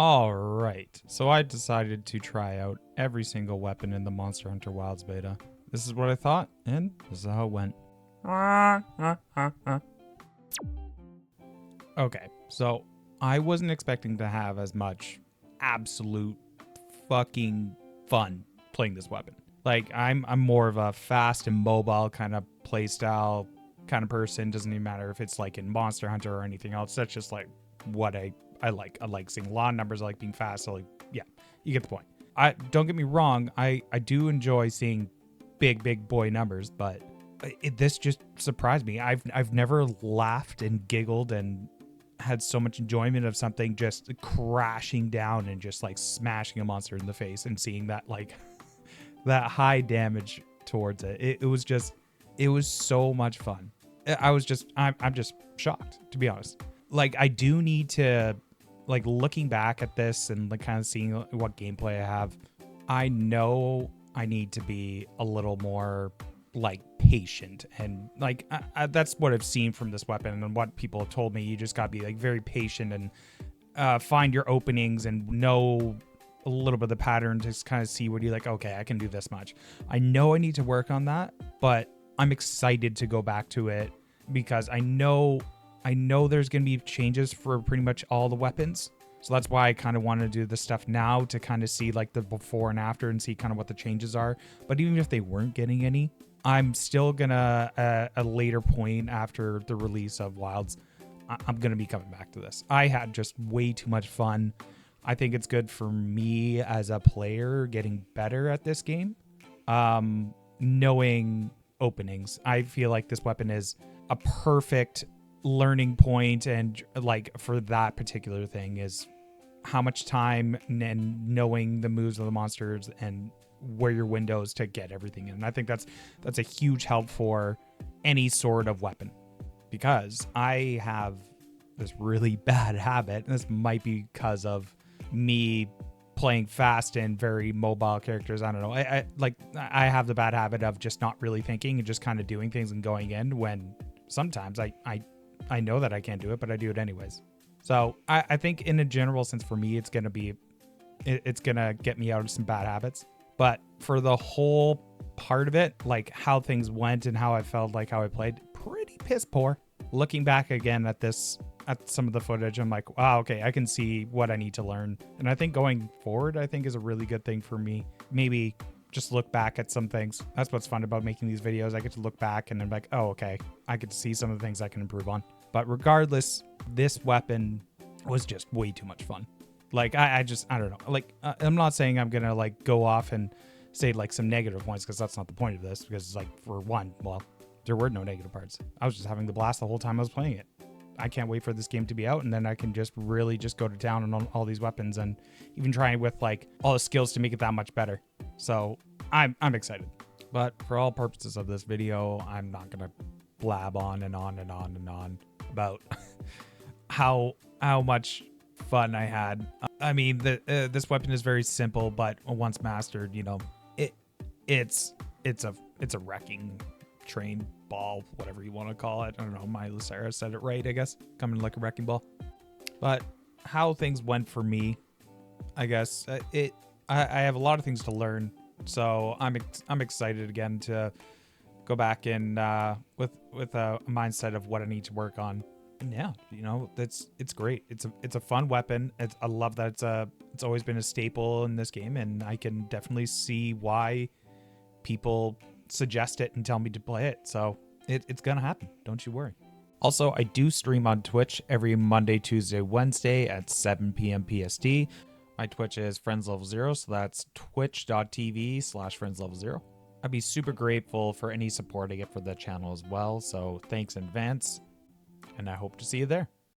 Alright, so I decided to try out every single weapon in the Monster Hunter Wilds beta. This is what I thought, and this is how it went. Okay, so I wasn't expecting to have as much absolute fucking fun playing this weapon. Like, I'm more of a fast and mobile kind of playstyle kind of person. Doesn't even matter if it's like in Monster Hunter or anything else. That's just like what I like. I like seeing a lot of numbers. I like being fast. So like, yeah, you get the point. I don't get me wrong. I do enjoy seeing big boy numbers, but this just surprised me. I've never laughed and giggled and had so much enjoyment of something just crashing down and just like smashing a monster in the face and seeing that like that high damage towards it. It was so much fun. I'm just shocked, to be honest. Like, I do need to, like, looking back at this and like kind of seeing what gameplay I have, I know I need to be a little more like patient, and like that's what I've seen from this weapon and what people have told me. You just gotta be like very patient and find your openings and know a little bit of the pattern to kind of see what you're like, okay, I can do this much. I know I need to work on that, but I'm excited to go back to it because I know there's going to be changes for pretty much all the weapons. So that's why I kind of want to do this stuff now to kind of see like the before and after and see kind of what the changes are. But even if they weren't getting any, I'm still gonna, at a later point after the release of Wilds, I'm going to be coming back to this. I had just way too much fun. I think it's good for me as a player getting better at this game. Knowing openings. I feel like this weapon is a perfect learning point, and like for that particular thing is how much time and knowing the moves of the monsters and where your windows to get everything in. And I think that's a huge help for any sort of weapon, because I have this really bad habit, and this might be because of me playing fast and very mobile characters. I don't know. I have the bad habit of just not really thinking and just kind of doing things and going in, when sometimes I know that I can't do it, but I do it anyways. So I think in a general sense for me, it's going to get me out of some bad habits. But for the whole part of it, like how things went and how I felt, like how I played, pretty piss poor. Looking back again at some of the footage, I'm like, wow, okay, I can see what I need to learn. And I think going forward, I think is a really good thing for me. Maybe just look back at some things. That's what's fun about making these videos. I get to look back and I'm like, oh, okay, I get to see some of the things I can improve on. But regardless, this weapon was just way too much fun. Like, I don't know. Like, I'm not saying I'm going to like go off and say like some negative points, because that's not the point of this. Because like, for one, well, there were no negative parts. I was just having the blast the whole time I was playing it. I can't wait for this game to be out, and then I can just really just go to town on all these weapons, and even trying with like all the skills to make it that much better. So I'm excited. But for all purposes of this video, I'm not gonna blab on and on and on and on about how much fun I had. I mean, this weapon is very simple, but once mastered, you know, it's a wrecking train ball, whatever you want to call it. I don't know. Miley Cyrus said it right, I guess. Coming like a wrecking ball. But how things went for me, I guess I have a lot of things to learn. So I'm excited again to go back and with a mindset of what I need to work on. And yeah, you know, it's great. It's a fun weapon. I love that it's always been a staple in this game, and I can definitely see why people suggest it and tell me to play it. So it's gonna happen, don't you worry. Also, I do stream on Twitch every Monday, Tuesday, Wednesday at 7 p.m. PST. My Twitch is friendslevel0, so that's twitch.tv/friendslevel0. I'd be super grateful for any support I get for the channel as well, so thanks in advance, and I hope to see you there.